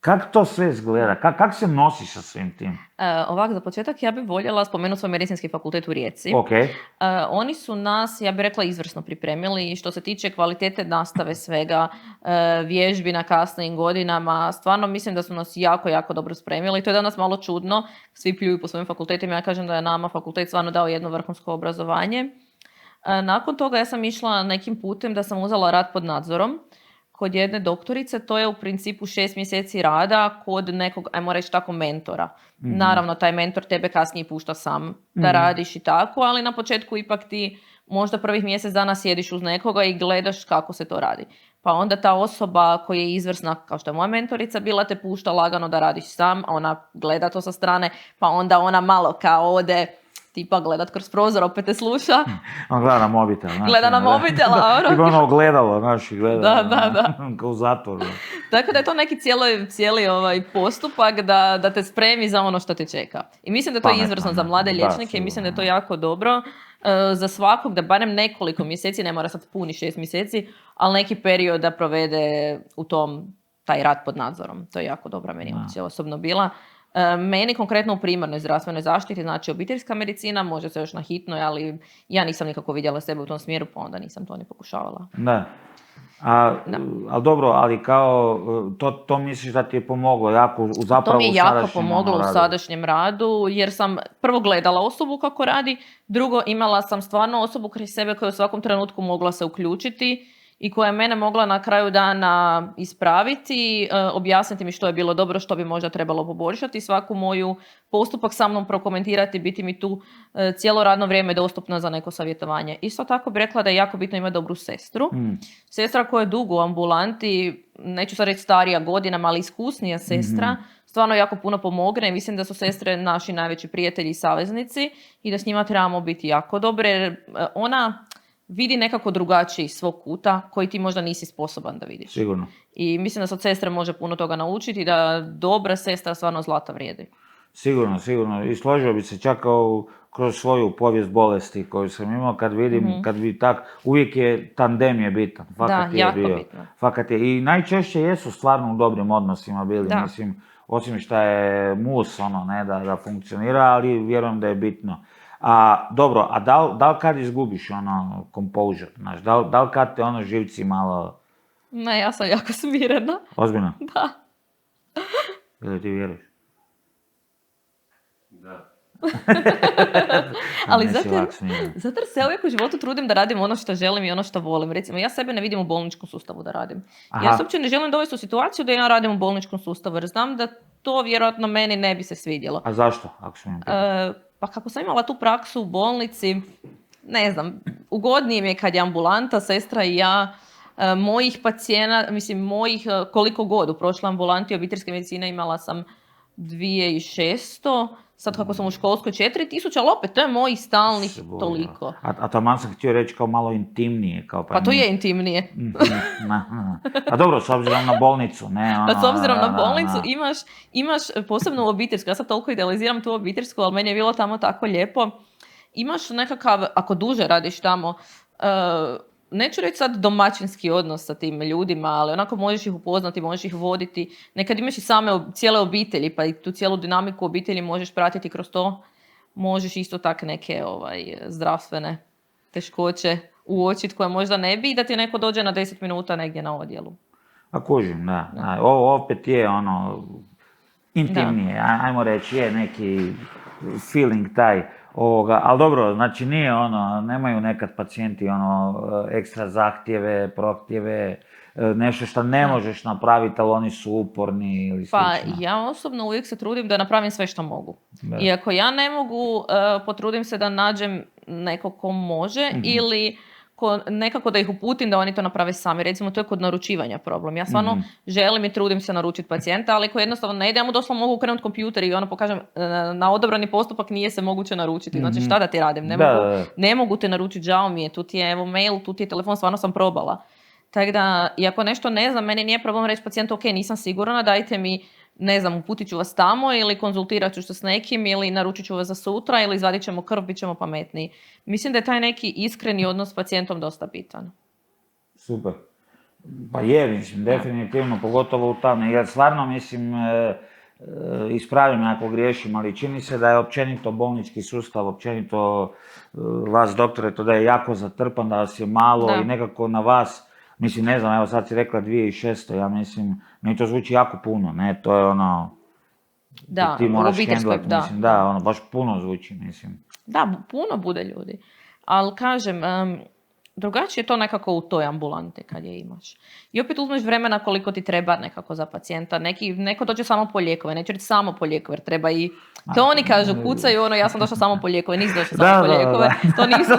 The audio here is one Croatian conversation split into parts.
Kako to sve izgleda? Kako se nosiš sa svim tim? Ovako, za početak ja bih voljela spomenuti svoj medicinski fakultet u Rijeci. Okay. Oni su nas, ja bih rekla, izvrsno pripremili što se tiče kvalitete nastave svega, vježbi na kasnijim godinama. Stvarno mislim da su nas jako, jako dobro spremili. To je danas malo čudno. Svi pljuju po svojim fakultetima. Ja kažem da je nama fakultet stvarno dao jedno vrhunsko obrazovanje. Nakon toga ja sam išla nekim putem da sam uzela rad pod nadzorom kod jedne doktorice. To je u principu 6 mjeseci rada kod nekog, ajmo reći tako, mentora. Mm-hmm. Naravno, taj mentor tebe kasnije pušta sam da radiš i tako, ali na početku ipak ti možda prvih mjesec dana sjediš uz nekoga i gledaš kako se to radi. Pa onda ta osoba koja je izvrsna, kao što je moja mentorica bila, te pušta lagano da radiš sam, a ona gleda to sa strane, pa onda ona malo kao ode tipa gledat kroz prozor, opet te sluša. On gleda na mobitel. Gleda na mobitel, a ono... Tipa ono ogledalo, znaš, gleda. Da. Kao u zatvoru. Tako da je to neki cijeli postupak da te spremi za ono što te čeka. I mislim da je to izvrsno za mlade liječnike i mislim da je to jako dobro za svakog, da barem nekoliko mjeseci, ne mora sad puni 6 mjeseci, ali neki period da provede u tom taj rad pod nadzorom. To je jako dobra meni opcija osobno bila. Meni konkretno u primarnoj zdravstvenoj zaštiti, znači obiteljska medicina, može se još na hitnoj, ali ja nisam nikako vidjela sebe u tom smjeru, pa onda nisam to ni pokušavala. Da. Ali dobro, ali kao to misliš da ti je pomoglo jako zapravo to mi je jako pomoglo u sadašnjem radu, jer sam prvo gledala osobu kako radi, drugo imala sam stvarno osobu kraj sebe koja u svakom trenutku mogla se uključiti i koja je mene mogla na kraju dana ispraviti, objasniti mi što je bilo dobro, što bi možda trebalo poboljšati, svaku moju postupak sa mnom prokomentirati, biti mi tu cijelo radno vrijeme dostupna za neko savjetovanje. Isto tako bih rekla da je jako bitno imati dobru sestru. Sestra koja je dugo u ambulanti, neću sad reći starija godinama, ali iskusnija sestra, stvarno jako puno pomogne i mislim da su sestre naši najveći prijatelji i saveznici i da s njima trebamo biti jako dobre, jer ona vidi nekako drugačiji svog kuta koji ti možda nisi sposoban da vidiš. Sigurno. I mislim da se od sestre može puno toga naučiti, da dobra sestra stvarno zlata vrijedi. Sigurno. I složio bi se čak kroz svoju povijest bolesti koju sam imao, kad vidim, kad bi uvijek je tandem je bitan. Fakat je jako bitno. Fakat je. I najčešće jesu stvarno u dobrim odnosima bili. Mislim, osim šta je mus, da funkcionira, ali vjerujem da je bitno. Dobro, a da li kad izgubiš composure, znaš, da li kad te živci malo... Ne, ja sam jako smirena. Ozbiljno? Da. Ili ti vjeruješ? Da. Ali zato se uvijek u životu trudim da radim ono što želim i ono što volim. Recimo, ja sebe ne vidim u bolničkom sustavu da radim. Ja se uopće ne želim dovesti u situaciju da ja radim u bolničkom sustavu, jer znam da to vjerojatno meni ne bi se svidjelo. A zašto, ako smijem pitati? Pa kako sam imala tu praksu u bolnici, ne znam, ugodnije mi je kad je ambulanta, sestra i ja, mojih pacijenata, koliko god u prošloj ambulanti obiteljske medicine imala sam 2600, sad kako sam u školskoj 4000, ali opet to je mojih stalnih toliko. A taman sam htio reći kao malo intimnije. Pa to je intimnije. A dobro, s obzirom na bolnicu, ne? Pa s obzirom na bolnicu imaš posebno u obiteljsku, ja sad toliko idealiziram tu obiteljsku, ali meni je bilo tamo tako lijepo. Imaš nekakav, ako duže radiš tamo, neću reći sad domaćinski odnos sa tim ljudima, ali onako možeš ih upoznati, možeš ih voditi. Nekad imaš i cijele obitelji, pa i tu cijelu dinamiku obitelji možeš pratiti kroz to. Možeš isto tak neke zdravstvene teškoće uočiti koje možda ne bi i da ti neko dođe na 10 minuta negdje na odjelu. A kužim, da. Ovo opet je intimnije, ajmo reći, je neki feeling taj. Ali dobro, znači nije nemaju nekad pacijenti ekstra zahtjeve, prohtjeve, nešto što ne možeš napraviti, ali oni su uporni ili slično. Pa ja osobno uvijek se trudim da napravim sve što mogu. Da. I ako ja ne mogu, potrudim se da nađem nekog ko može ili nekako da ih uputim da oni to naprave sami. Recimo, to je kod naručivanja problem. Ja stvarno želim i trudim se naručiti pacijenta, ali ako jednostavno ne ide, ja mu doslovno mogu ukrenuti kompjuter i pokažem na odabrani postupak nije se moguće naručiti. Znači, šta da ti radim? Ne mogu te naručiti, žao mi je, tu ti je mail, tu ti je telefon, stvarno sam probala. Tako da, i ako nešto ne znam, meni nije problem reći pacijentu, ok, nisam sigurna, dajte mi, ne znam, uputit ću vas tamo ili konzultirat ću se s nekim ili naručit ću vas za sutra ili izvadit ćemo krv, bit ćemo pametniji. Mislim da je taj neki iskreni odnos s pacijentom dosta bitan. Super. Pa je, mislim, definitivno, pogotovo u tamo, jer stvarno, mislim, ispravim me ako griješim, ali čini se da je općenito bolnički sustav, općenito vas doktore, to da je jako zatrpan, da vas je malo i nekako na vas, mislim, ne znam, evo sad si rekla 2600, ja mislim, meni to zvuči jako puno, ne, to je ono, da, ti moraš obiteljskoj, handlat, mislim, da, ono, baš puno zvuči, mislim. Da, puno bude ljudi, ali kažem, drugačije je to nekako u toj ambulanti kad je imaš. I opet uzmeš vremena koliko ti treba nekako za pacijenta. Neko dođe samo po lijekove, neće reći samo po lijekove, jer treba i... To oni kažu, kucaju ono, ja sam došla samo po lijekove, nisi došla samo po lijekove. To nisu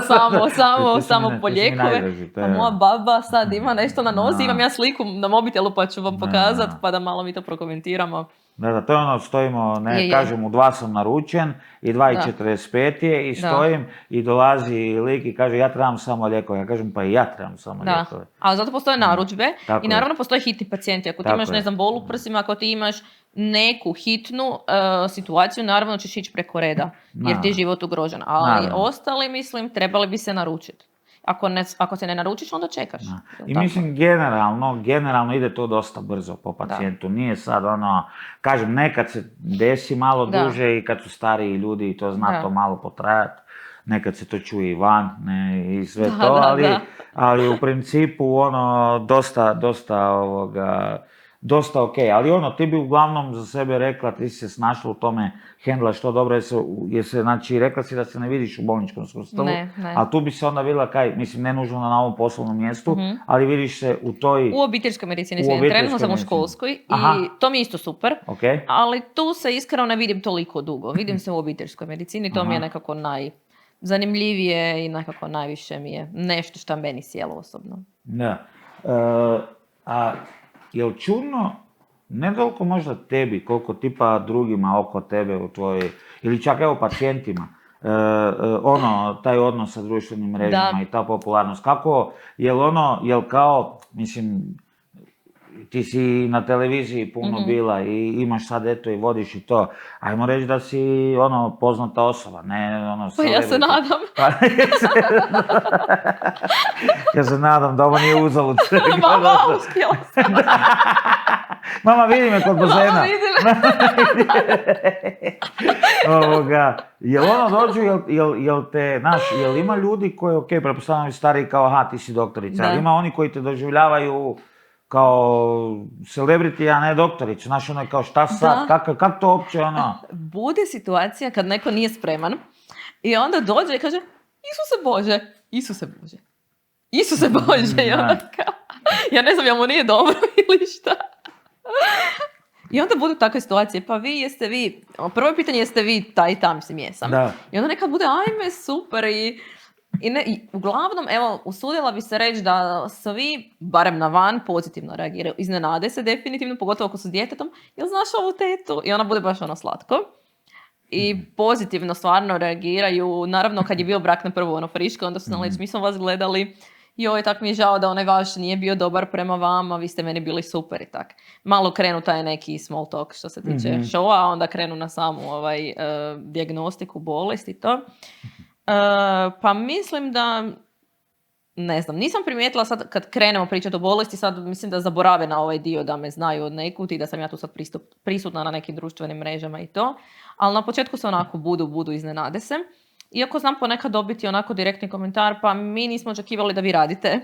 samo po lijekove. A moja baba sad ima nešto na nozi, imam ja sliku na mobitelu pa ću vam pokazati, pa da malo mi to prokomentiramo. Da, to je ono, stojimo, kažem, u 2 sam naručen i 2:45 je i stojim i dolazi lik i kaže ja trebam samo lijekove. Ja kažem pa i ja trebam samo lijekove. Ali zato postoje narudžbe i naravno postoje hitni pacijenti. Ako ti imaš, ne znam, bol u prsima, ako ti imaš neku hitnu situaciju, naravno ćeš ići preko reda jer ti je život ugrožen. Ali ostali, mislim, trebali bi se naručiti. Ako se ne naručiš, onda čekaš. I mislim, generalno ide to dosta brzo po pacijentu. Nije sad ono, kažem, nekad se desi malo duže i kad su stariji ljudi i to zna to malo potrajati. Nekad se to čuje i van, ne, i sve to, ali u principu ono, dosta ok, ali ono, ti bi uglavnom za sebe rekla, ti si se snašla u tome, hendla što dobro, znači, rekla si da se ne vidiš u bolničkom sustavu, ali tu bi se onda vidjela mislim, ne nužno na ovom poslovnom mjestu, ali vidiš se u toj... U obiteljskoj medicini, trenutno sam u školskoj i to mi je isto super, ali tu se iskreno ne vidim toliko dugo, vidim se u obiteljskoj medicini, to mi je nekako najzanimljivije i nekako najviše mi je nešto što meni sjelo osobno. Da, je li čudno, ne toliko možda tebi, koliko tipa drugima oko tebe u tvojoj, ili čak evo pacijentima, taj odnos sa društvenim mrežama i ta popularnost, kako, jel kao, mislim, ti si na televiziji puno bila i imaš sad eto i vodiš i to, ajmo reći da si poznata osoba, ne Pa ja se nadam. Ja se nadam da ovo nije uzalud. Mama, uspjela sam. Mama, vidi me kod bazena. Jel dođu, jel ima ljudi koji, pretpostavljam stariji kao, ti si doktorica, ali ima oni koji te doživljavaju kao celebrity, a ne doktorić. Znaš, ono je kao šta sad, kako to uopće Bude situacija kad neko nije spreman i onda dođe i kaže Isuse Bože, Isuse Bože, Isuse Bože. Ja ne znam, jel mu nije dobro ili šta. I onda budu takve situacije, pa jeste vi, prvo pitanje jeste vi taj i tam, mislim jesam. I onda nekad bude, ajme, super i uglavnom, evo, usudila bi se reći da svi, barem na van, pozitivno reagiraju. Iznenade se definitivno, pogotovo ako su s djetetom, jel znaš ovu tetu? I ona bude baš slatko. I pozitivno stvarno reagiraju. Naravno, kad je bio brak na prvu friško, onda su mi smo vas gledali. Joj, tak mi je žao da onaj vaš nije bio dobar prema vama, vi ste meni bili super i tak. Malo krenu taj neki small talk što se tiče showa, a onda krenu na samu dijagnostiku bolesti i to. Pa mislim da, ne znam, nisam primijetila sad kad krenemo pričati o bolesti, sad mislim da zaborave na ovaj dio da me znaju od nekud i da sam ja tu sad prisutna na nekim društvenim mrežama i to, ali na početku se onako budu iznenade se. Iako znam ponekad dobiti onako direktni komentar, pa mi nismo očekivali da vi radite